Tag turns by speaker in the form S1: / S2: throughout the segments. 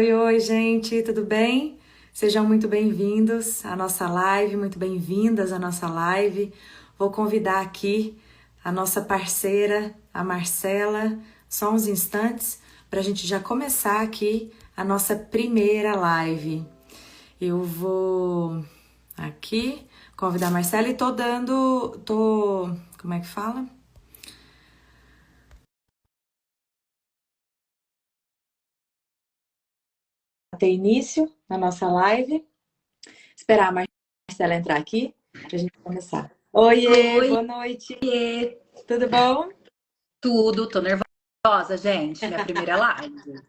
S1: Oi, gente, tudo bem? Sejam muito bem-vindos à nossa live, muito bem-vindas à nossa live. Vou convidar aqui a nossa parceira, a Marcela, só uns instantes para a gente já começar aqui a nossa primeira live. Eu vou aqui convidar a Marcela e como é que fala? Ter início na nossa live. Esperar a Marcela entrar aqui para a gente começar. Oiê,
S2: Oi,
S1: boa noite. Tudo bom?
S2: tudo, tô nervosa, gente. Minha primeira live.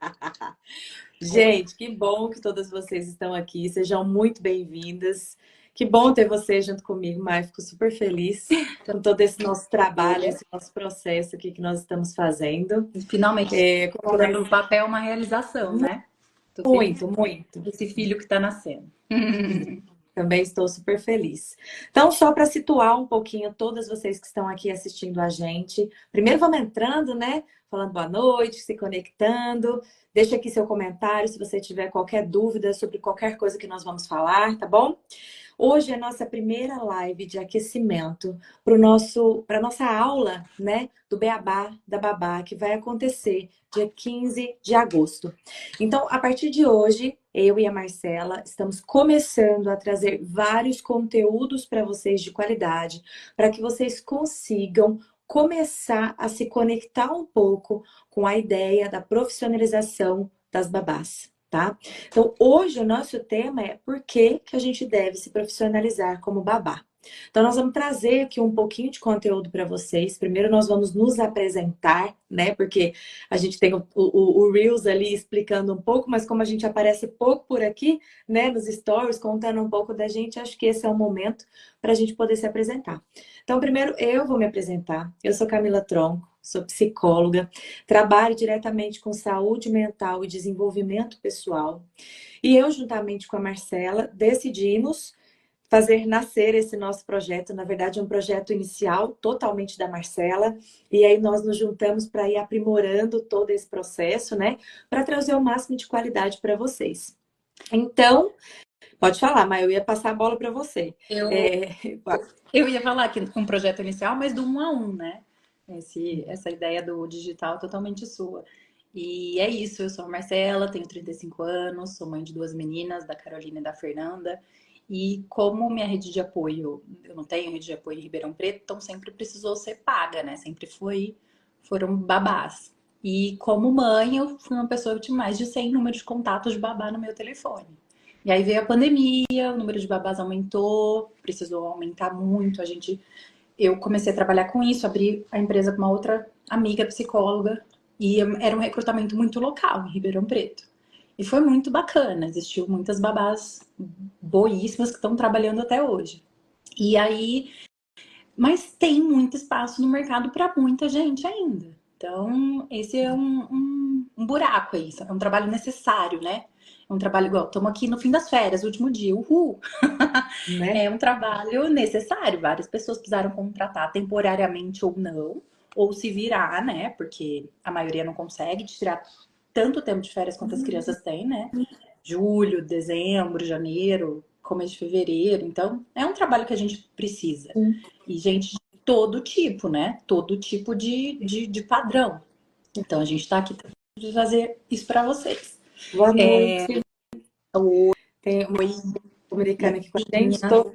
S1: Gente, que bom que todas vocês estão aqui. Sejam muito bem-vindas. Que bom ter você junto comigo, Mai. Fico super feliz com todo esse nosso trabalho, esse nosso processo aqui que nós estamos fazendo.
S2: Finalmente,
S1: Como a
S2: colocando no papel uma realização, né? Tô feliz
S1: Muito, muito.
S2: com esse filho que tá nascendo.
S1: Também estou super feliz. Então, só para situar um pouquinho todas vocês que estão aqui assistindo a gente. Primeiro vamos entrando, né? Falando boa noite, se conectando. Deixa aqui seu comentário se você tiver qualquer dúvida sobre qualquer coisa que nós vamos falar, tá bom? Hoje é a nossa primeira live de aquecimento para a nossa aula, né, do Beabá da Babá, que vai acontecer dia 15 de agosto. Então, a partir de hoje, eu e a Marcela estamos começando a trazer vários conteúdos para vocês de qualidade, para que vocês consigam começar a se conectar um pouco com a ideia da profissionalização das babás, tá? Então, hoje o nosso tema é por que a gente deve se profissionalizar como babá. Então, nós vamos trazer aqui um pouquinho de conteúdo para vocês. Primeiro, nós vamos nos apresentar, né? Porque a gente tem o Reels ali explicando um pouco, mas como a gente aparece pouco por aqui, né? Nos stories, contando um pouco da gente, acho que esse é o momento para a gente poder se apresentar. Então, primeiro, eu vou me apresentar. Eu sou Camila Tronco, sou psicóloga, trabalho diretamente com saúde mental e desenvolvimento pessoal. E eu, juntamente com a Marcela, decidimos fazer nascer esse nosso projeto. Na verdade, é um projeto inicial totalmente da Marcela. E aí nós nos juntamos para ir aprimorando todo esse processo, né? Para trazer o máximo de qualidade para vocês. Então, pode falar, mas eu ia passar a bola para você.
S2: Eu, eu ia falar aqui com um projeto inicial, mas do 1 a 1, né? Essa ideia do digital é totalmente sua. E é isso, eu sou a Marcela, tenho 35 anos, sou mãe de duas meninas, da Carolina e da Fernanda. E como minha rede de apoio, eu não tenho rede de apoio em Ribeirão Preto, então sempre precisou ser paga, né? Foram babás. E como mãe, eu fui uma pessoa que tinha mais de 100 números de contatos de babá no meu telefone. E aí veio a pandemia, o número de babás aumentou, precisou aumentar muito. Eu comecei a trabalhar com isso, abri a empresa com uma outra amiga psicóloga e era um recrutamento muito local em Ribeirão Preto. E foi muito bacana, existiu muitas babás boíssimas que estão trabalhando até hoje. E aí, mas tem muito espaço no mercado para muita gente ainda. Então, esse é um buraco aí, é um trabalho necessário, né? É um trabalho igual, estamos aqui no fim das férias, último dia, uhul!
S1: Né?
S2: É um trabalho necessário, várias pessoas precisaram contratar temporariamente ou não, ou se virar, né? Porque a maioria não consegue tirar tanto tempo de férias quanto as crianças têm, né? Julho, dezembro, janeiro, começo de fevereiro. Então, é um trabalho que a gente precisa. E gente de todo tipo, né? Todo tipo de padrão. Então, a gente está aqui para fazer isso para vocês.
S1: Boa noite.
S2: Oi,
S1: Tem uma americana aqui com a gente.
S2: minha.
S1: Estou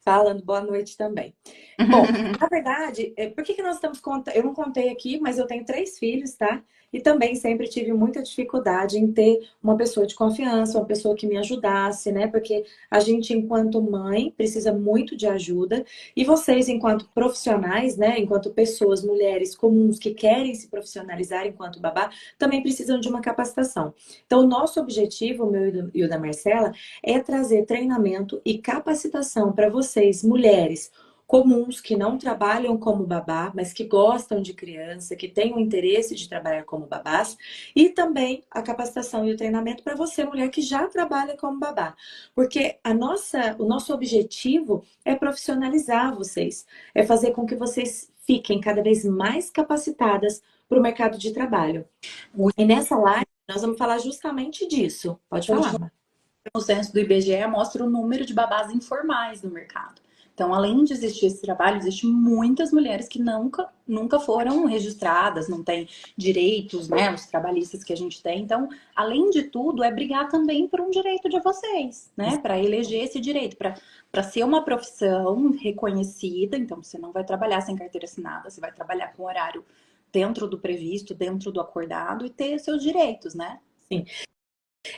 S1: falando boa noite também. Bom, na verdade, por que nós estamos contando? Eu não contei aqui, mas eu tenho 3 filhos, tá? E também sempre tive muita dificuldade em ter uma pessoa de confiança, uma pessoa que me ajudasse, né? Porque a gente, enquanto mãe, precisa muito de ajuda. E vocês, enquanto profissionais, né? Enquanto pessoas, mulheres comuns que querem se profissionalizar enquanto babá, também precisam de uma capacitação. Então, o nosso objetivo, o meu e o da Marcela, é trazer treinamento e capacitação para vocês, mulheres comuns que não trabalham como babá, mas que gostam de criança, que têm o interesse de trabalhar como babás, e também a capacitação e o treinamento para você, mulher que já trabalha como babá. Porque o nosso objetivo é profissionalizar vocês, é fazer com que vocês fiquem cada vez mais capacitadas para o mercado de trabalho. E nessa live Nós vamos falar justamente disso. Pode
S2: O
S1: falar,
S2: último
S1: Mar.
S2: censo do IBGE mostra o número de babás informais no mercado. Então, além de existir esse trabalho, existem muitas mulheres que nunca foram registradas, não têm direitos, né, os trabalhistas que a gente tem. Então, além de tudo, é brigar também por um direito de vocês, né, para eleger esse direito, para ser uma profissão reconhecida. Então, você não vai trabalhar sem carteira assinada, você vai trabalhar com horário dentro do previsto, dentro do acordado e ter seus direitos, né?
S1: Sim.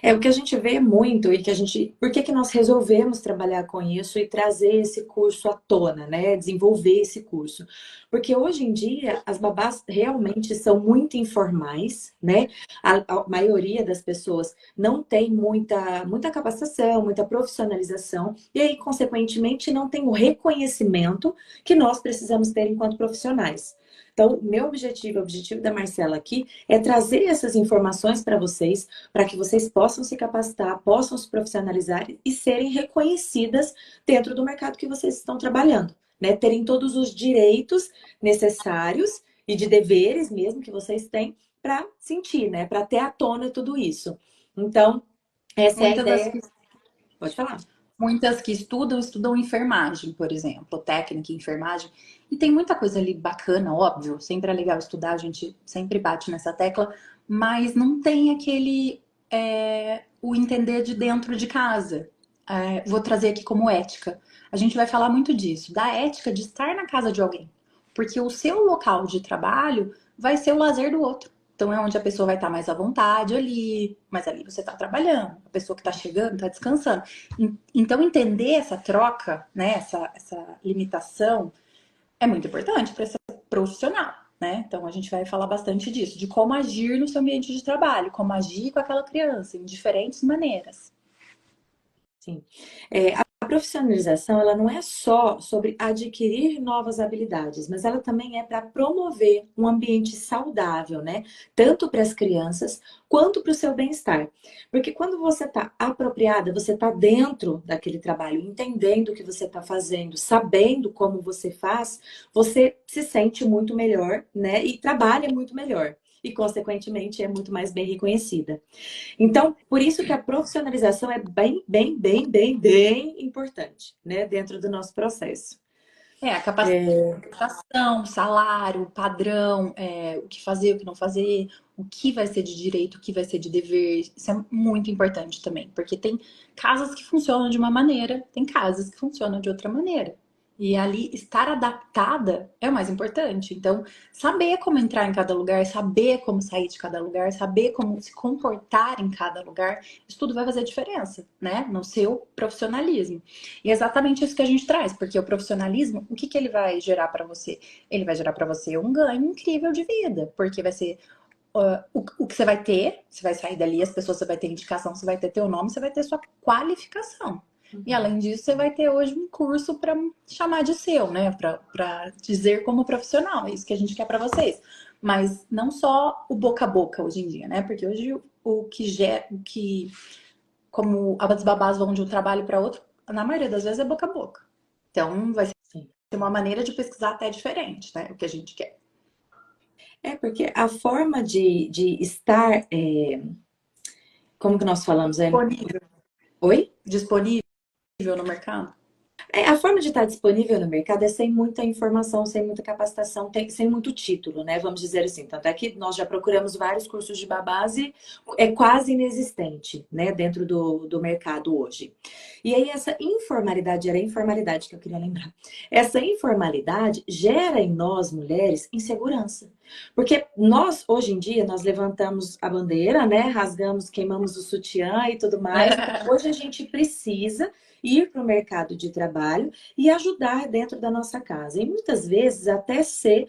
S1: É o que a gente vê muito e que a gente, por que que nós resolvemos trabalhar com isso e trazer esse curso à tona, né? Desenvolver esse curso. Porque hoje em dia as babás realmente são muito informais, né? A maioria das pessoas não tem muita capacitação, muita profissionalização e aí, consequentemente, não tem o reconhecimento que nós precisamos ter enquanto profissionais. Então, o meu objetivo, o objetivo da Marcela aqui, é trazer essas informações para que vocês possam se capacitar, possam se profissionalizar e serem reconhecidas dentro do mercado que vocês estão trabalhando, né? Terem todos os direitos necessários e de deveres mesmo que vocês têm para sentir, né? Para ter à tona tudo isso. Então, essa é a
S2: Muitas das
S1: ideia. Pode falar.
S2: Muitas que estudam enfermagem, por exemplo, técnica em enfermagem. E tem muita coisa ali bacana, óbvio. Sempre é legal estudar, a gente sempre bate nessa tecla, mas não tem aquele o entender de dentro de casa. Vou trazer aqui como ética. A gente vai falar muito disso, da ética de estar na casa de alguém. Porque o seu local de trabalho vai ser o lazer do outro. Então é onde a pessoa vai estar mais à vontade ali, mas ali você está trabalhando, a pessoa que está chegando está descansando. Então entender essa troca, né, essa limitação é muito importante para ser profissional, né? Então a gente vai falar bastante disso, de como agir no seu ambiente de trabalho, como agir com aquela criança em diferentes maneiras.
S1: Sim. A profissionalização, ela não é só sobre adquirir novas habilidades, mas ela também é para promover um ambiente saudável, né? Tanto para as crianças quanto para o seu bem-estar. Porque quando você está apropriada, você está dentro daquele trabalho, entendendo o que você está fazendo, sabendo como você faz, você se sente muito melhor, né? E trabalha muito melhor. E, consequentemente, é muito mais bem reconhecida. Então, por isso que a profissionalização é bem importante, né, dentro do nosso processo.
S2: A capacitação, salário, padrão, o que fazer, o que não fazer, o que vai ser de direito, o que vai ser de dever. Isso é muito importante também, porque tem casas que funcionam de uma maneira, tem casas que funcionam de outra maneira. E ali estar adaptada é o mais importante. Então, saber como entrar em cada lugar, saber como sair de cada lugar, saber como se comportar em cada lugar, isso tudo vai fazer diferença, né? No seu profissionalismo. E é exatamente isso que a gente traz, porque o profissionalismo, o que que ele vai gerar para você? Ele vai gerar para você um ganho incrível de vida, porque vai ser o que você vai ter, você vai sair dali, as pessoas, você vai ter indicação, você vai ter teu nome, você vai ter sua qualificação. E além disso, você vai ter hoje um curso para chamar de seu, né? Para dizer como profissional. É isso que a gente quer para vocês. Mas não só o boca a boca hoje em dia, né? Porque hoje como as babás vão de um trabalho para outro, na maioria das vezes é boca a boca. Então vai ser uma maneira de pesquisar até diferente, né? O que a gente quer.
S1: Porque a forma de estar, como que nós falamos?
S2: Disponível.
S1: Oi?
S2: Disponível no mercado.
S1: A forma de estar disponível no mercado é sem muita informação, sem muita capacitação, sem muito título, né? Vamos dizer assim. Tanto é que nós já procuramos vários cursos de babás e é quase inexistente, né? Dentro do mercado hoje. E aí essa informalidade, era a informalidade que eu queria lembrar. Essa informalidade gera em nós, mulheres, insegurança. Porque nós, hoje em dia, nós levantamos a bandeira, né? Rasgamos, queimamos o sutiã e tudo mais. Então, hoje a gente precisa ir para o mercado de trabalho e ajudar dentro da nossa casa. E muitas vezes até ser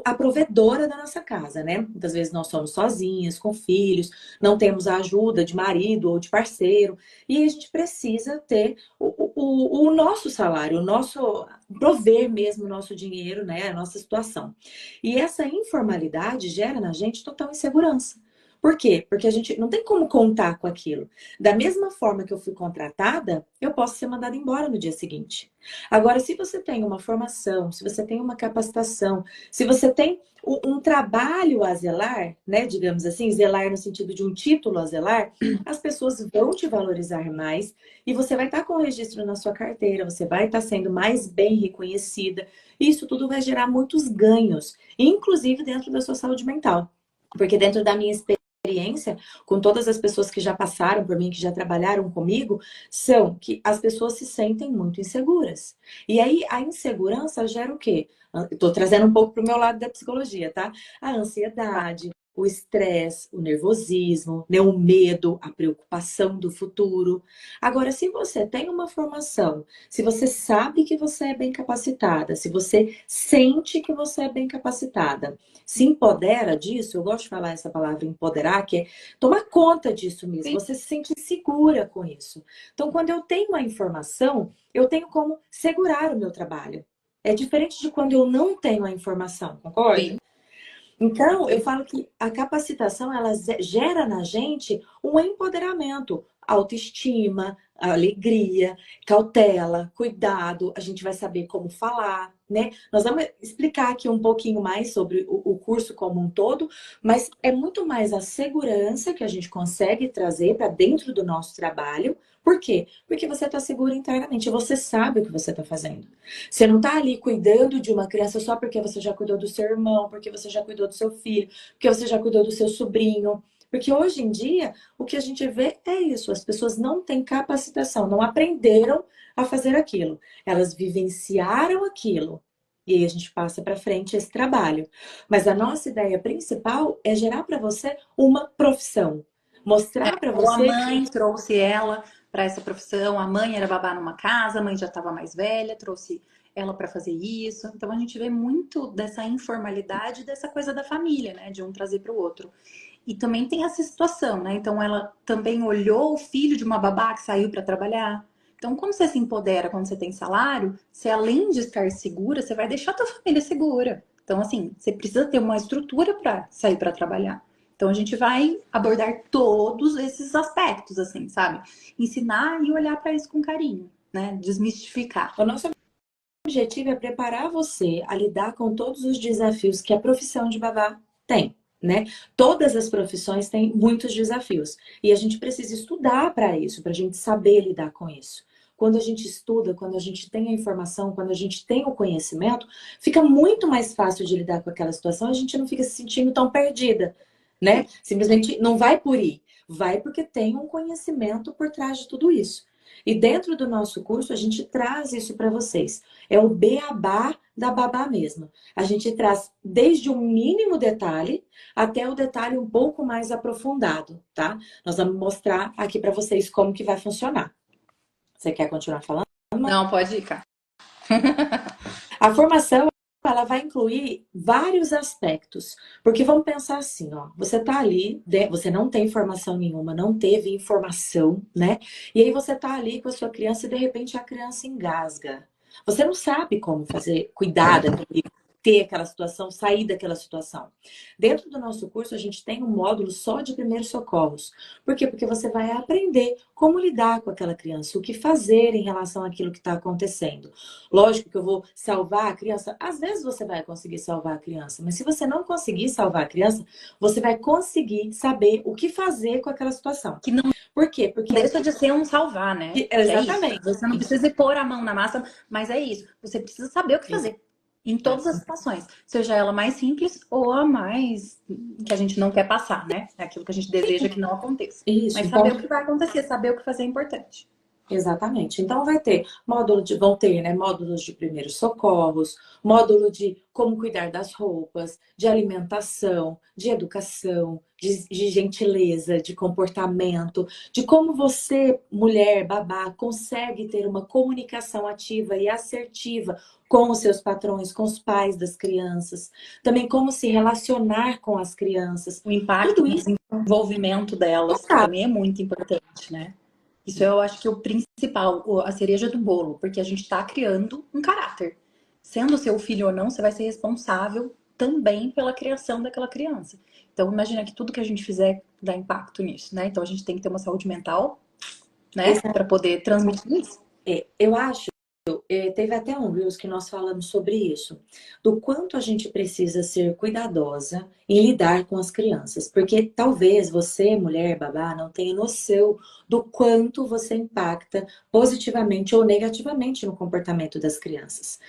S1: a provedora da nossa casa, né? Muitas vezes nós somos sozinhas, com filhos, não temos a ajuda de marido ou de parceiro, e a gente precisa ter o nosso salário, o nosso prover mesmo o nosso dinheiro, né? A nossa situação. E essa informalidade gera na gente total insegurança. Por quê? Porque a gente não tem como contar com aquilo. Da mesma forma que eu fui contratada, eu posso ser mandada embora no dia seguinte. Agora, se você tem uma formação, se você tem uma capacitação, se você tem um trabalho a zelar, né, digamos assim, zelar no sentido de um título a zelar, as pessoas vão te valorizar mais e você vai estar com o registro na sua carteira, você vai estar sendo mais bem reconhecida. Isso tudo vai gerar muitos ganhos, inclusive dentro da sua saúde mental. Porque dentro da minha experiência, com todas as pessoas que já passaram por mim, que já trabalharam comigo, são que as pessoas se sentem muito inseguras. E aí a insegurança gera o quê? Estou trazendo um pouco para o meu lado da psicologia, tá? A ansiedade, o estresse, o nervosismo, né? O medo, a preocupação do futuro. Agora, se você tem uma formação, se você sabe que você é bem capacitada, se você sente que você é bem capacitada, se empodera disso, eu gosto de falar essa palavra empoderar, que é tomar conta disso mesmo, você se sente segura com isso. Então, quando eu tenho a informação, eu tenho como segurar o meu trabalho. É diferente de quando eu não tenho a informação, concorda?
S2: Sim.
S1: Então, eu falo que a capacitação, ela gera na gente um empoderamento, autoestima, alegria, cautela, cuidado, a gente vai saber como falar, né? Nós vamos explicar aqui um pouquinho mais sobre o curso como um todo, mas é muito mais a segurança que a gente consegue trazer para dentro do nosso trabalho. Por quê? Porque você está seguro internamente, você sabe o que você está fazendo. Você não está ali cuidando de uma criança só porque você já cuidou do seu irmão, porque você já cuidou do seu filho, porque você já cuidou do seu sobrinho. Porque hoje em dia, o que a gente vê é isso: as pessoas não têm capacitação, não aprenderam a fazer aquilo. Elas vivenciaram aquilo. E aí a gente passa para frente esse trabalho. Mas a nossa ideia principal é gerar para você uma profissão. Mostrar para
S2: Ou a
S1: você
S2: mãe
S1: que
S2: trouxe ela para essa profissão, a mãe era babá numa casa, a mãe já estava mais velha, trouxe ela para fazer isso. Então a gente vê muito dessa informalidade, dessa coisa da família, né, de um trazer para o outro. E também tem essa situação, né? Então ela também olhou o filho de uma babá que saiu para trabalhar. Então, quando você se empodera, quando você tem salário, você além de estar segura, você vai deixar a tua família segura. Então, assim, você precisa ter uma estrutura para sair para trabalhar. Então, a gente vai abordar todos esses aspectos, assim, sabe? Ensinar e olhar para isso com carinho, né? Desmistificar.
S1: o nosso objetivo é preparar você a lidar com todos os desafios que a profissão de babá tem, né? Todas as profissões têm muitos desafios e a gente precisa estudar para isso, para a gente saber lidar com isso. Quando a gente estuda, quando a gente tem a informação, quando a gente tem o conhecimento, fica muito mais fácil de lidar com aquela situação, a gente não fica se sentindo tão perdida, né? Simplesmente não vai por ir, vai porque tem um conhecimento por trás de tudo isso. E dentro do nosso curso, a gente traz isso para vocês. É o beabá da babá mesmo. A gente traz desde o mínimo detalhe até o detalhe um pouco mais aprofundado, tá? Nós vamos mostrar aqui para vocês como que vai funcionar. Você quer continuar falando?
S2: Não, pode ir, cara.
S1: A formação, ela vai incluir vários aspectos. Porque vamos pensar assim, ó, você tá ali, você não tem formação nenhuma, não teve informação, né? E aí você tá ali com a sua criança e de repente a criança engasga. Você não sabe como fazer, cuidar daquele, ter aquela situação, sair daquela situação. Dentro do nosso curso, a gente tem um módulo só de primeiros socorros. Por quê? Porque você vai aprender como lidar com aquela criança, o que fazer em relação àquilo que está acontecendo. Lógico que eu vou salvar a criança. Às vezes você vai conseguir salvar a criança, mas se você não conseguir salvar a criança, você vai conseguir saber o que fazer com aquela situação.
S2: Que não
S1: Por quê? Porque
S2: deixa de ser um salvar, né? Que é isso.
S1: exatamente.
S2: Você não precisa pôr a mão na massa, mas é isso. Você precisa saber o que fazer. Em todas as situações. Seja ela mais simples ou a mais que a gente não quer passar, né? É aquilo que a gente deseja que não aconteça.
S1: Isso,
S2: Mas
S1: então,
S2: saber o que vai acontecer, saber o que fazer é importante.
S1: exatamente. Então vai ter vão ter, né, módulos de primeiros socorros, módulo de como cuidar das roupas, de alimentação, de educação, de gentileza, de comportamento, de como você, mulher, babá, consegue ter uma comunicação ativa e assertiva com os seus patrões, com os pais das crianças, também como se relacionar com as crianças.
S2: O impacto
S1: Tudo
S2: no
S1: isso
S2: desenvolvimento delas
S1: total.
S2: também é muito importante, né? Isso eu acho que é o principal, a cereja do bolo, porque a gente está criando um caráter. Sendo seu filho ou não, você vai ser responsável também pela criação daquela criança. Então, imagina que tudo que a gente fizer dá impacto nisso, né? Então, a gente tem que ter uma saúde mental, né? Para poder transmitir isso.
S1: Eu acho, teve até um Reels que nós falamos sobre isso, do quanto a gente precisa ser cuidadosa em lidar com as crianças, porque talvez você, mulher, babá, não tenha noção do quanto você impacta positivamente ou negativamente no comportamento das crianças.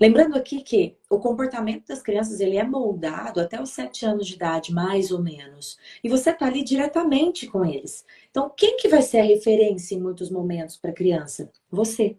S1: Lembrando aqui que o comportamento das crianças ele é moldado até os 7 anos de idade, mais ou menos. E você está ali diretamente com eles. Então, quem que vai ser a referência em muitos momentos para a criança? Você.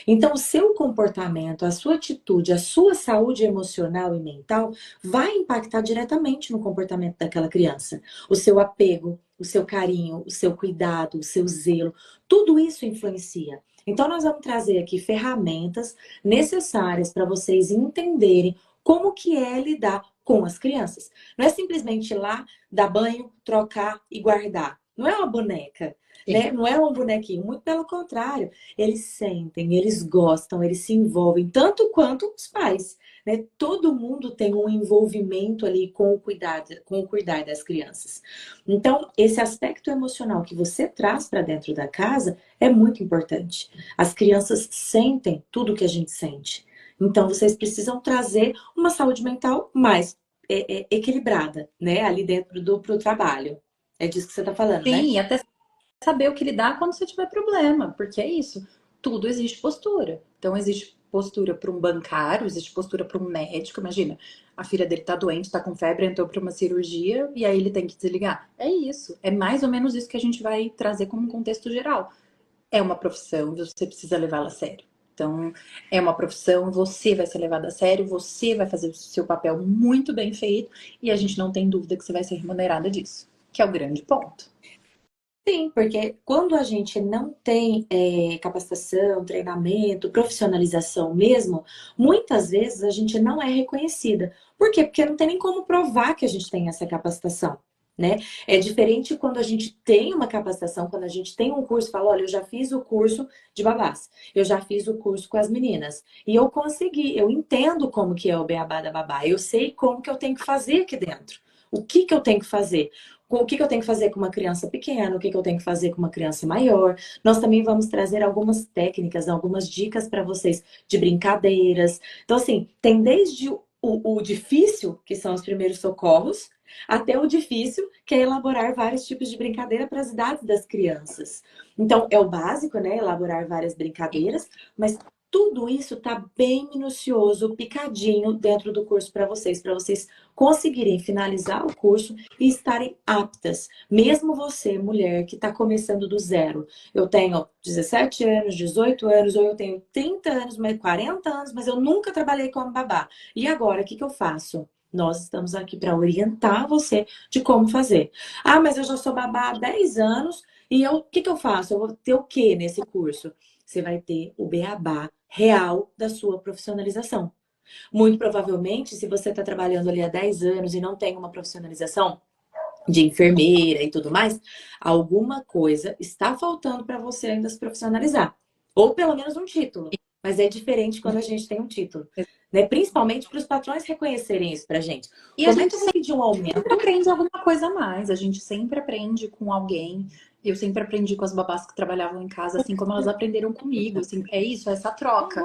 S1: Então, o seu comportamento, a sua atitude, a sua saúde emocional e mental vai impactar diretamente no comportamento daquela criança. O seu apego, o seu carinho, o seu cuidado, o seu zelo, tudo isso influencia. Então, nós vamos trazer aqui ferramentas necessárias para vocês entenderem como que é lidar com as crianças. Não é simplesmente ir lá, dar banho, trocar e guardar. Não é uma boneca, né? Não é um bonequinho. Muito pelo contrário. Eles sentem, eles gostam, eles se envolvem, tanto quanto os pais, né? Todo mundo tem um envolvimento ali com o cuidar das crianças. Então, esse aspecto emocional que você traz para dentro da casa é muito importante. As crianças sentem tudo que a gente sente. Então, vocês precisam trazer uma saúde mental mais equilibrada, né? Ali dentro pro trabalho. É disso que você está falando, né?
S2: Sim, e até saber o que lidar quando você tiver problema, porque é isso. Tudo existe postura. Então, existe postura para um bancário, existe postura para um médico. Imagina, a filha dele tá doente, tá com febre, entrou para uma cirurgia e aí ele tem que desligar. É isso. É mais ou menos isso que a gente vai trazer como um contexto geral. É uma profissão, você precisa levá-la a sério. Então, é uma profissão, você vai ser levado a sério, você vai fazer o seu papel muito bem feito e a gente não tem dúvida que você vai ser remunerada disso, que é o grande ponto.
S1: Sim, porque quando a gente não tem capacitação, treinamento, profissionalização mesmo, muitas vezes a gente não é reconhecida. Por quê? Porque não tem nem como provar que a gente tem essa capacitação, né? É diferente quando a gente tem uma capacitação, quando a gente tem um curso, fala, olha, eu já fiz o curso de babás, eu já fiz o curso com as meninas, e eu consegui, eu entendo como que é o beabá da babá, eu sei como que eu tenho que fazer aqui dentro. O que que eu tenho que fazer? O que que eu tenho que fazer com uma criança pequena, o que que eu tenho que fazer com uma criança maior. Nós também vamos trazer algumas técnicas, algumas dicas para vocês de brincadeiras. Então, assim, tem desde o difícil, que são os primeiros socorros, até o difícil, que é elaborar vários tipos de brincadeira para as idades das crianças. Então, é o básico, né? Elaborar várias brincadeiras, mas tudo isso tá bem minucioso, picadinho dentro do curso para vocês conseguirem finalizar o curso e estarem aptas. Mesmo você, mulher, que está começando do zero. Eu tenho 17 anos, 18 anos, ou eu tenho 30 anos, 40 anos, mas eu nunca trabalhei como babá. E agora, o que que eu faço? Nós estamos aqui para orientar você de como fazer. Ah, mas eu já sou babá há 10 anos e o que que eu faço? Eu vou ter o quê nesse curso? Você vai ter o beabá real da sua profissionalização. Muito provavelmente, se você está trabalhando ali há 10 anos e não tem uma profissionalização de enfermeira e tudo mais, alguma coisa está faltando para você ainda se profissionalizar. Ou pelo menos um título. Mas é diferente quando a gente tem um título. Né? Principalmente para os patrões reconhecerem isso para a gente.
S2: E
S1: Como
S2: a gente
S1: é que eu vou pedir um aumento?
S2: sempre aprende alguma coisa a mais. A gente sempre aprende com alguém. Eu sempre aprendi com as babás que trabalhavam em casa, assim como elas aprenderam comigo. Assim, é isso, é essa troca.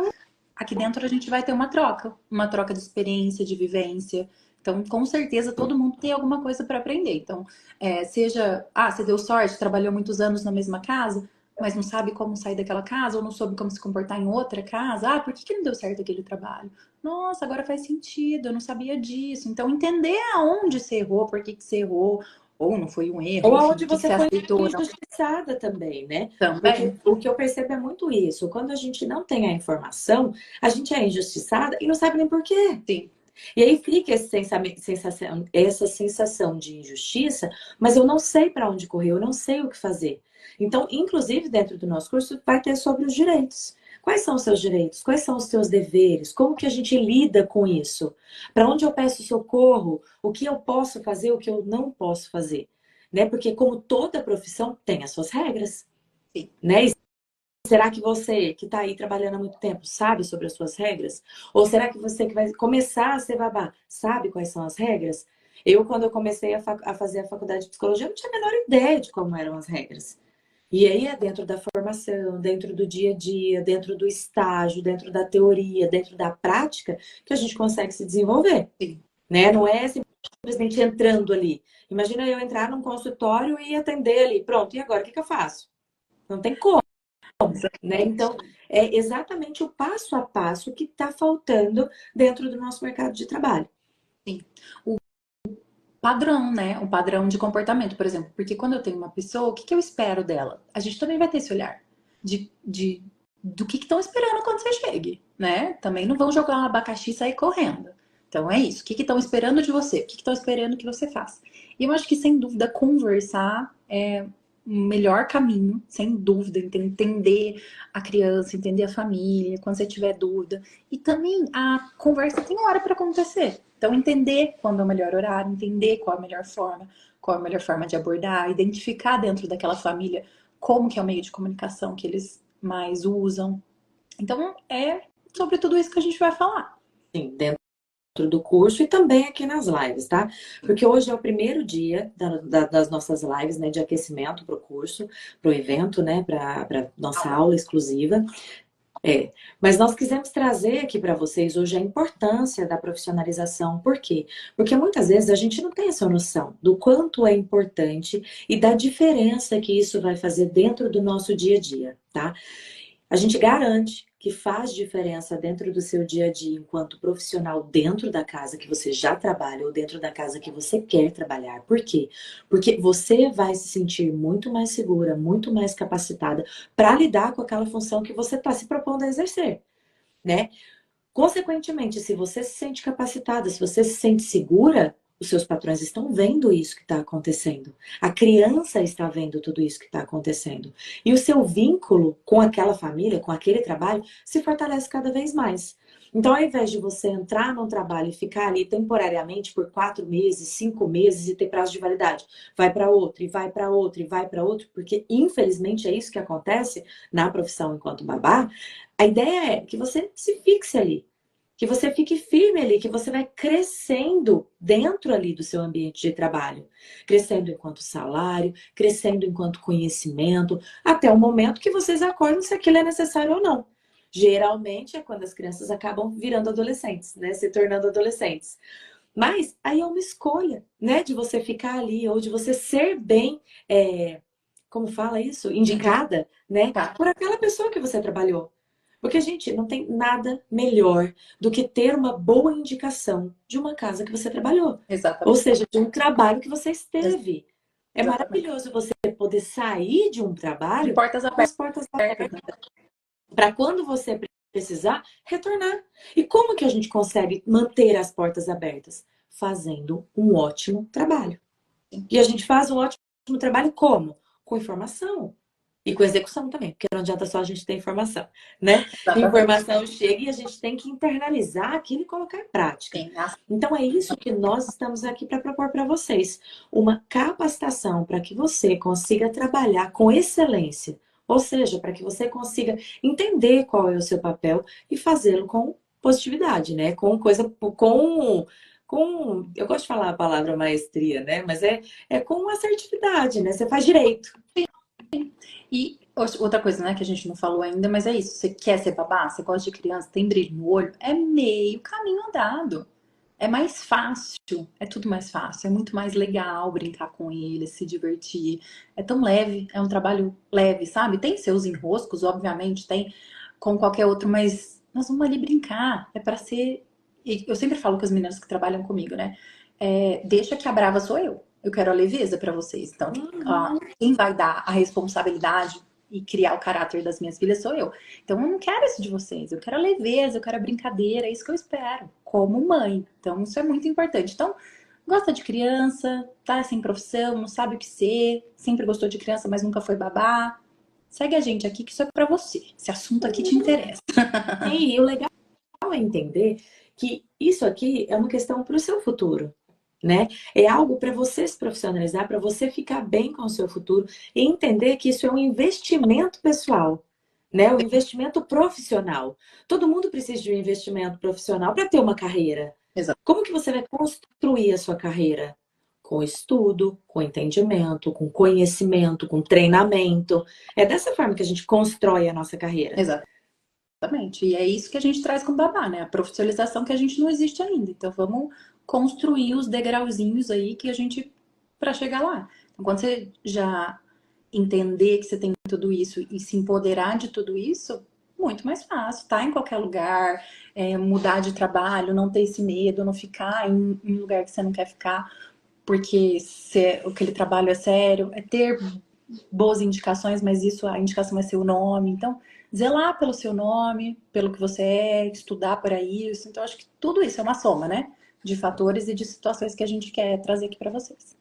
S2: Aqui dentro a gente vai ter uma troca de experiência, de vivência. Então, com certeza, todo mundo tem alguma coisa para aprender. Então, você deu sorte, trabalhou muitos anos na mesma casa, mas não sabe como sair daquela casa, ou não soube como se comportar em outra casa. Ah, por que que não deu certo aquele trabalho? Nossa, agora faz sentido, eu não sabia disso. Então, entender aonde você errou, por que que você errou, ou não foi um erro,
S1: Ou
S2: enfim,
S1: aonde
S2: o que que
S1: você
S2: você
S1: foi
S2: aceitou ou não.
S1: injustiçada também, né? Porque
S2: Também.
S1: o que eu percebo é muito isso. Quando a gente não tem a informação, a gente é injustiçada e não sabe nem por quê.
S2: Sim.
S1: E aí fica essa sensação de injustiça, mas eu não sei para onde correr, eu não sei o que fazer. Então, inclusive, dentro do nosso curso, vai ter sobre os direitos. Quais são os seus direitos? Quais são os seus deveres? Como que a gente lida com isso? Para onde eu peço socorro? O que eu posso fazer? O que eu não posso fazer? Né? Porque como toda profissão tem as suas regras,
S2: Sim.
S1: né? será que você que está aí trabalhando há muito tempo sabe sobre as suas regras? Ou será que você que vai começar a ser babá sabe quais são as regras? Eu, quando eu comecei a fazer a faculdade de psicologia, eu não tinha a menor ideia de como eram as regras. E aí é dentro da formação, dentro do dia a dia, dentro do estágio, dentro da teoria, dentro da prática, que a gente consegue se desenvolver.
S2: Sim.
S1: Né? Não é simplesmente entrando ali. Imagina eu entrar num consultório e atender ali. Pronto, e agora o que eu faço? Não tem como. Né? Então, é exatamente o passo a passo que está faltando dentro do nosso mercado de trabalho.
S2: Sim. O padrão, né? O padrão de comportamento, por exemplo. Porque quando eu tenho uma pessoa, o que que eu espero dela? A gente também vai ter esse olhar do que estão esperando quando você chegue, né? Também não vão jogar um abacaxi e sair correndo. Então é isso. O que estão esperando de você? O que estão esperando que você faça? E eu acho que, sem dúvida, conversar é o melhor caminho, sem dúvida, entender a criança, entender a família, quando você tiver dúvida. E também a conversa tem hora para acontecer. Então, entender quando é o melhor horário, entender qual é a melhor forma de abordar, identificar dentro daquela família como que é o meio de comunicação que eles mais usam. Então, é sobre tudo isso que a gente vai falar.
S1: Sim, dentro do curso e também aqui nas lives, tá? Porque hoje é o primeiro dia das nossas lives, né, de aquecimento para o curso, para o evento, né, para nossa aula exclusiva. Mas nós quisemos trazer aqui para vocês hoje a importância da profissionalização. Por quê? Porque muitas vezes a gente não tem essa noção do quanto é importante e da diferença que isso vai fazer dentro do nosso dia a dia, tá? A gente garante que faz diferença dentro do seu dia a dia enquanto profissional dentro da casa que você já trabalha ou dentro da casa que você quer trabalhar. Por quê? Porque você vai se sentir muito mais segura, muito mais capacitada para lidar com aquela função que você está se propondo a exercer, né? Consequentemente, se você se sente capacitada, se você se sente segura, os seus patrões estão vendo isso que está acontecendo. A criança está vendo tudo isso que está acontecendo. E o seu vínculo com aquela família, com aquele trabalho, se fortalece cada vez mais. Então, ao invés de você entrar num trabalho e ficar ali temporariamente por 4 meses, 5 meses e ter prazo de validade, vai para outro, e vai para outro, e vai para outro, porque infelizmente é isso que acontece na profissão enquanto babá. A ideia é que você se fixe ali, que você fique firme ali, que você vai crescendo dentro ali do seu ambiente de trabalho, crescendo enquanto salário, crescendo enquanto conhecimento, até o momento que vocês acordam se aquilo é necessário ou não. Geralmente é quando as crianças acabam virando adolescentes, né, se tornando adolescentes. Mas aí é uma escolha, né, de você ficar ali ou de você ser bem, como fala isso? Indicada, né, por aquela pessoa que você trabalhou. Porque, gente, não tem nada melhor do que ter uma boa indicação de uma casa que você trabalhou.
S2: Exatamente.
S1: Ou seja, de um trabalho que você esteve. É
S2: Exatamente.
S1: maravilhoso você poder sair de um trabalho
S2: De portas
S1: com as
S2: abertas.
S1: portas abertas. Para quando você precisar, retornar. E como que a gente consegue manter as portas abertas? Fazendo um ótimo trabalho. E a gente faz um ótimo trabalho como? Com informação. E com execução também, porque não adianta só a gente ter informação, né?
S2: Exatamente.
S1: Informação chega e a gente tem que internalizar aquilo e colocar em prática.
S2: Sim.
S1: Então é isso que nós estamos aqui para propor para vocês. Uma capacitação para que você consiga trabalhar com excelência. Ou seja, para que você consiga entender qual é o seu papel e fazê-lo com positividade, né? Com coisa, eu gosto de falar a palavra maestria, né? Mas é com assertividade, né? Você faz direito.
S2: E outra coisa, né, que a gente não falou ainda, mas é isso. Você quer ser babá? Você gosta de criança? Tem brilho no olho? É meio caminho andado. É mais fácil. É tudo mais fácil. É muito mais legal brincar com eles, se divertir. É tão leve. É um trabalho leve, sabe? Tem seus enroscos, obviamente. Tem como qualquer outro, mas nós vamos ali brincar. É para ser... Eu sempre falo com as meninas que trabalham comigo, né? Deixa que a brava sou eu. Eu quero a leveza para vocês. Então, quem vai dar a responsabilidade e criar o caráter das minhas filhas sou eu. Então, eu não quero isso de vocês. Eu quero a leveza, eu quero a brincadeira. É isso que eu espero, como mãe. Então, isso é muito importante. Então, gosta de criança, tá sem profissão, não sabe o que ser, sempre gostou de criança, mas nunca foi babá. Segue a gente aqui, que isso é para você. Esse assunto aqui te interessa.
S1: E o legal é entender que isso aqui é uma questão para o seu futuro, né? É algo para você se profissionalizar, para você ficar bem com o seu futuro e entender que isso é um investimento pessoal, né? O investimento profissional. Todo mundo precisa de um investimento profissional para ter uma carreira.
S2: Exato.
S1: Como que você vai construir a sua carreira? Com estudo, com entendimento, com conhecimento, com treinamento. É dessa forma que a gente constrói a nossa carreira.
S2: Exatamente. E é isso que a gente traz com o babá, né? A profissionalização que a gente não existe ainda. Então vamos construir os degrauzinhos aí que a gente para chegar lá. Então, quando você já entender que você tem tudo isso e se empoderar de tudo isso, muito mais fácil, tá em qualquer lugar, mudar de trabalho, não ter esse medo, não ficar em um lugar que você não quer ficar, porque aquele trabalho é sério, é ter boas indicações, mas isso, a indicação é seu nome. Então, zelar pelo seu nome, pelo que você é, estudar para isso. Então, acho que tudo isso é uma soma, né? De fatores e de situações que a gente quer trazer aqui para vocês.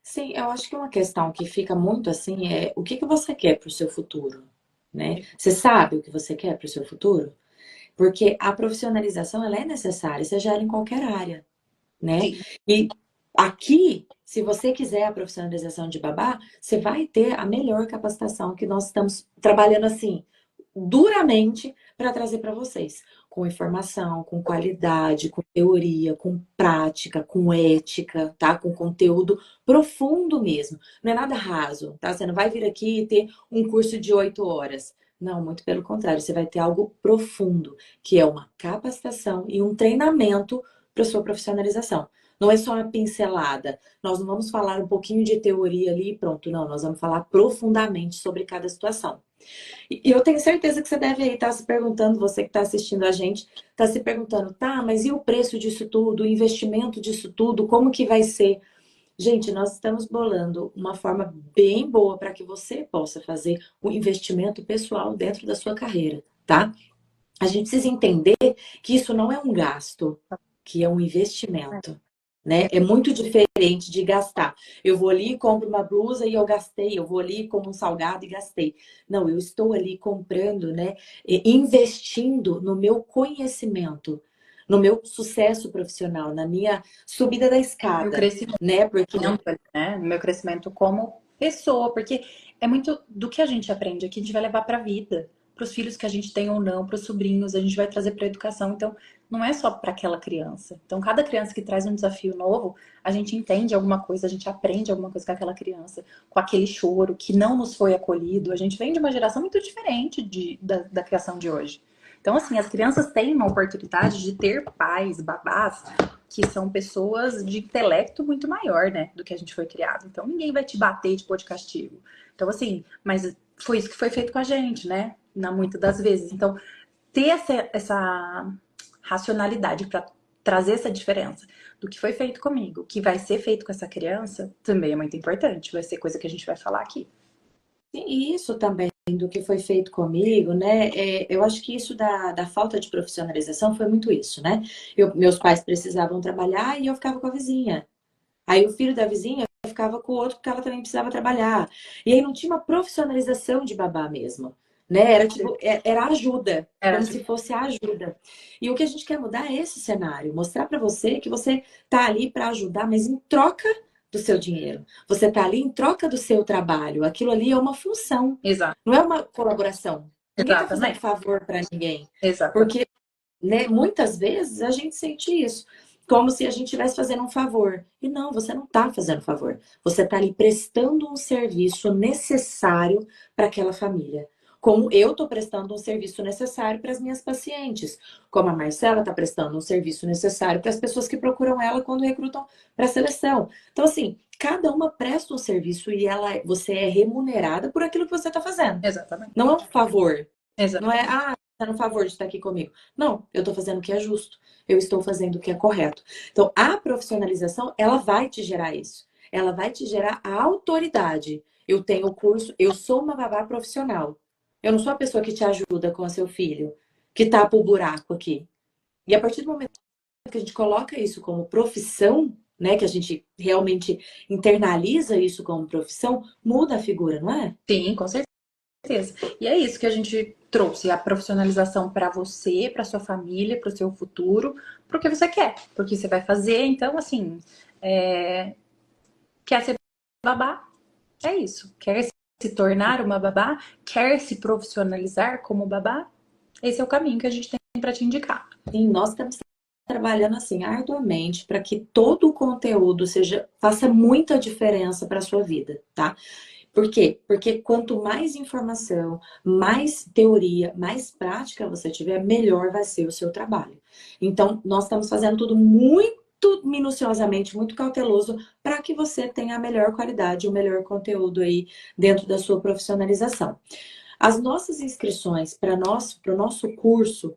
S1: Sim, eu acho que uma questão que fica muito assim é o que que você quer para o seu futuro, né? Você sabe o que você quer para o seu futuro? Porque a profissionalização ela é necessária, seja ela em qualquer área, né?
S2: Sim.
S1: E aqui, se você quiser a profissionalização de babá, você vai ter a melhor capacitação que nós estamos trabalhando assim duramente para trazer para vocês, com informação, com qualidade, com teoria, com prática, com ética, tá? Com conteúdo profundo mesmo. Não é nada raso, tá? Você não vai vir aqui e ter um curso de 8 horas. Não, muito pelo contrário, você vai ter algo profundo, que é uma capacitação e um treinamento para sua profissionalização. Não é só uma pincelada. Nós não vamos falar um pouquinho de teoria ali e pronto. Não, nós vamos falar profundamente sobre cada situação. E eu tenho certeza que você deve aí estar se perguntando, você que está assistindo a gente, está se perguntando, tá, mas e o preço disso tudo, o investimento disso tudo, como que vai ser? Gente, nós estamos bolando uma forma bem boa para que você possa fazer o investimento pessoal dentro da sua carreira, tá? A gente precisa entender que isso não é um gasto, que é um investimento, né? É muito diferente de gastar. Eu vou ali e compro uma blusa e eu gastei. Eu vou ali e como um salgado e gastei. Não, eu estou ali comprando, né? Investindo no meu conhecimento, no meu sucesso profissional, na minha subida da
S2: Meu
S1: escada,
S2: crescimento,
S1: né? Porque
S2: né? Meu crescimento como pessoa, porque é muito do que a gente aprende aqui, a gente vai levar para a vida, para os filhos que a gente tem ou não, para os sobrinhos, a gente vai trazer para a educação. Então, não é só para aquela criança. Então, cada criança que traz um desafio novo, a gente entende alguma coisa, a gente aprende alguma coisa com aquela criança, com aquele choro que não nos foi acolhido. A gente vem de uma geração muito diferente da criação de hoje. Então, assim, as crianças têm uma oportunidade de ter pais, babás, que são pessoas de intelecto muito maior, né, do que a gente foi criado. Então, ninguém vai te bater e te pôr de castigo. Então, assim, mas foi isso que foi feito com a gente, né, muitas das vezes. Então, ter essa racionalidade para trazer essa diferença do que foi feito comigo, o que vai ser feito com essa criança, também é muito importante. Vai ser coisa que a gente vai falar aqui.
S1: e isso também do que foi feito comigo, né? Eu acho que isso da falta de profissionalização foi muito isso, né? Meus pais precisavam trabalhar e eu ficava com a vizinha. Aí o filho da vizinha ficava com o outro porque ela também precisava trabalhar. E aí não tinha uma profissionalização de babá mesmo, né? Era tipo, era ajuda,
S2: Era
S1: como
S2: tipo,
S1: se fosse a ajuda. E o que a gente quer mudar é esse cenário, mostrar para você que você tá ali para ajudar, mas em troca do seu dinheiro. Você tá ali em troca do seu trabalho. Aquilo ali é uma função,
S2: exato,
S1: não é uma colaboração. Ninguém tá fazendo
S2: exatamente,
S1: favor para ninguém.
S2: exatamente,
S1: Porque, né, muitas vezes a gente sente isso, como se a gente estivesse fazendo um favor. E não, você não está fazendo favor. Você está ali prestando um serviço necessário para aquela família. Como eu estou prestando um serviço necessário para as minhas pacientes. Como a Marcela está prestando um serviço necessário para as pessoas que procuram ela quando recrutam para a seleção. Então, assim, cada uma presta um serviço e você é remunerada por aquilo que você está fazendo.
S2: exatamente,
S1: Não é um favor. Não é,
S2: exatamente.
S1: tá no favor de estar aqui comigo. Não, eu estou fazendo o que é justo. Eu estou fazendo o que é correto. Então, a profissionalização, ela vai te gerar isso. Ela vai te gerar a autoridade. Eu tenho o curso, eu sou uma babá profissional. Eu não sou a pessoa que te ajuda com o seu filho, que tapa o buraco aqui. E a partir do momento que a gente coloca isso como profissão, né, que a gente realmente internaliza isso como profissão, muda a figura, não é?
S2: Sim, com certeza. E é isso que a gente trouxe, a profissionalização para você, para sua família, para o seu futuro, para o que você quer, porque você vai fazer. Então, assim, quer ser babá? É isso. Quer se tornar uma babá, quer se profissionalizar como babá, esse é o caminho que a gente tem para te indicar.
S1: Sim, nós estamos trabalhando assim arduamente para que todo o conteúdo faça muita diferença para a sua vida, tá? Por quê? Porque quanto mais informação, mais teoria, mais prática você tiver, melhor vai ser o seu trabalho. Então, nós estamos fazendo tudo muito minuciosamente, muito cauteloso, para que você tenha a melhor qualidade, o melhor conteúdo aí dentro da sua profissionalização. As nossas inscrições para o nosso curso,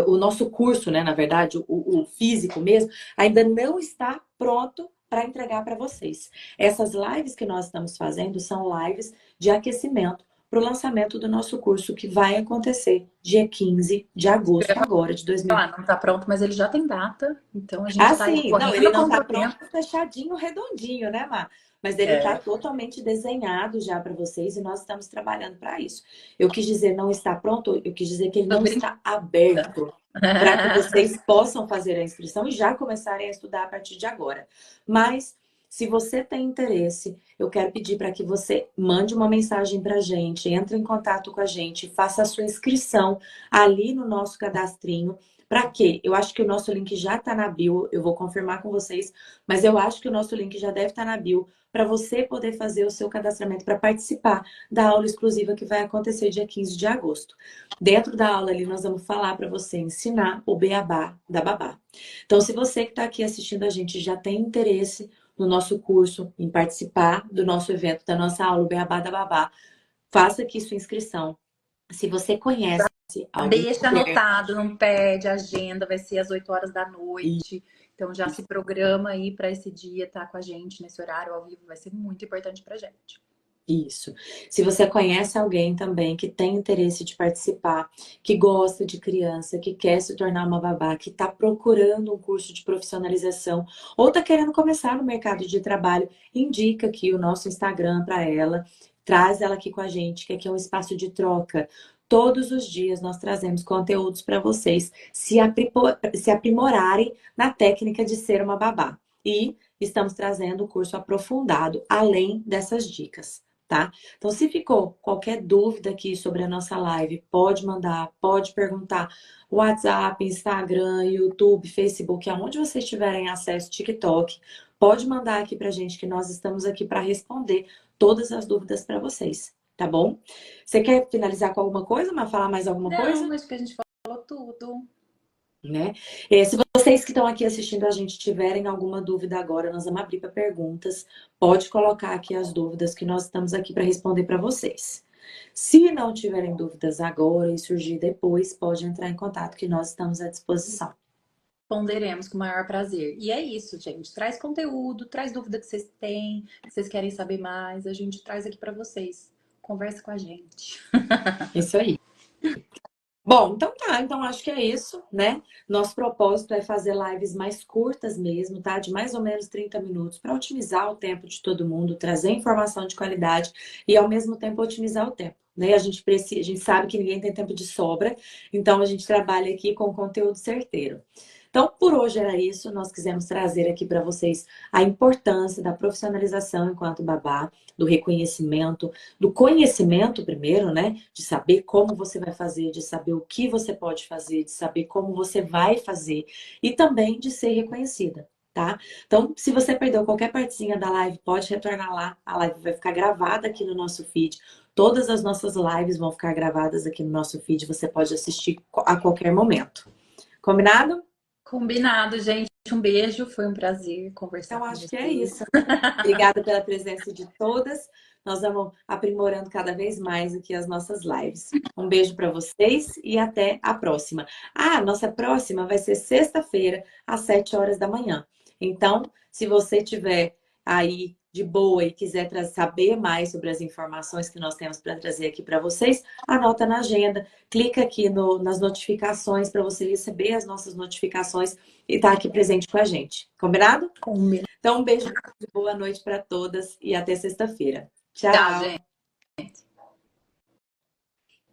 S1: o nosso curso, né, na verdade, o físico mesmo, ainda não está pronto para entregar para vocês. Essas lives que nós estamos fazendo são lives de aquecimento para o lançamento do nosso curso, que vai acontecer dia 15 de agosto agora, de 2020.
S2: Não está pronto, mas ele já tem data, então a gente está
S1: sim, não, ele não está pronto,
S2: tempo.
S1: fechadinho, redondinho, né, Mar? Mas ele está totalmente desenhado já para vocês e nós estamos trabalhando para isso. Eu quis dizer não está pronto, eu quis dizer que ele não está aberto para que vocês possam fazer a inscrição e já começarem a estudar a partir de agora. Mas, se você tem interesse, eu quero pedir para que você mande uma mensagem para a gente, entre em contato com a gente, faça a sua inscrição ali no nosso cadastrinho. Para quê? Eu acho que o nosso link já está na bio, eu vou confirmar com vocês, mas eu acho que o nosso link já deve estar na bio para você poder fazer o seu cadastramento para participar da aula exclusiva que vai acontecer dia 15 de agosto. Dentro da aula ali nós vamos falar para você ensinar o beabá da babá. Então, se você que está aqui assistindo a gente já tem interesse no nosso curso, em participar do nosso evento, da nossa aula, o beabá da babá, faça aqui sua inscrição. Se você conhece
S2: deixa anotado, não perde a agenda, vai ser às 8 horas da noite. Então já se programa aí para esse dia estar com a gente nesse horário ao vivo, vai ser muito importante pra gente.
S1: Isso. Se você conhece alguém também que tem interesse de participar, que gosta de criança, que quer se tornar uma babá, que está procurando um curso de profissionalização ou está querendo começar no mercado de trabalho, indica aqui o nosso Instagram para ela, traz ela aqui com a gente, que aqui é um espaço de troca. Todos os dias nós trazemos conteúdos para vocês se aprimorarem na técnica de ser uma babá. E estamos trazendo o curso aprofundado, além dessas dicas. Tá? Então, se ficou qualquer dúvida aqui sobre a nossa live, pode mandar, pode perguntar. WhatsApp, Instagram, YouTube, Facebook, aonde vocês tiverem acesso, TikTok, pode mandar aqui pra gente que nós estamos aqui para responder todas as dúvidas para vocês, tá bom? Você quer finalizar com alguma coisa, mas falar mais alguma coisa?
S2: Não, acho que a gente falou tudo.
S1: Né? Se vocês que estão aqui assistindo a gente tiverem alguma dúvida agora, nós vamos abrir para perguntas. Pode colocar aqui as dúvidas que nós estamos aqui para responder para vocês. Se não tiverem dúvidas agora e surgir depois, pode entrar em contato que nós estamos à disposição.
S2: Responderemos com o maior prazer. E é isso, gente. Traz conteúdo, traz dúvida que vocês têm, que vocês querem saber mais, a gente traz aqui para vocês. Conversa com a gente.
S1: Isso aí. Bom, então tá, então acho que é isso, né? Nosso propósito é fazer lives mais curtas mesmo, tá? De mais ou menos 30 minutos, para otimizar o tempo de todo mundo, trazer informação de qualidade e ao mesmo tempo otimizar o tempo, né? A gente sabe que ninguém tem tempo de sobra, então a gente trabalha aqui com conteúdo certeiro. Então, por hoje era isso. Nós quisemos trazer aqui para vocês a importância da profissionalização enquanto babá, do reconhecimento, do conhecimento primeiro, né? De saber como você vai fazer, de saber o que você pode fazer, de saber como você vai fazer e também de ser reconhecida. Tá? Então, se você perdeu qualquer partezinha da live, pode retornar lá. A live vai ficar gravada aqui no nosso feed. Todas as nossas lives vão ficar gravadas aqui no nosso feed. Você pode assistir a qualquer momento. Combinado?
S2: Combinado, gente. Um beijo, foi um prazer conversar com vocês.
S1: Então, acho que é isso. Obrigada pela presença de todas. Nós vamos aprimorando cada vez mais aqui as nossas lives. Um beijo para vocês e até a próxima. Nossa próxima vai ser sexta-feira, às 7 horas da manhã. Então, se você tiver aí de boa e quiser saber mais sobre as informações que nós temos para trazer aqui para vocês, anota na agenda, clica aqui nas notificações para você receber as nossas notificações e estar aqui presente com a gente. Combinado?
S2: Combinado.
S1: Então, um beijo, boa noite para todas e até sexta-feira. Tchau,
S2: Tchau, gente.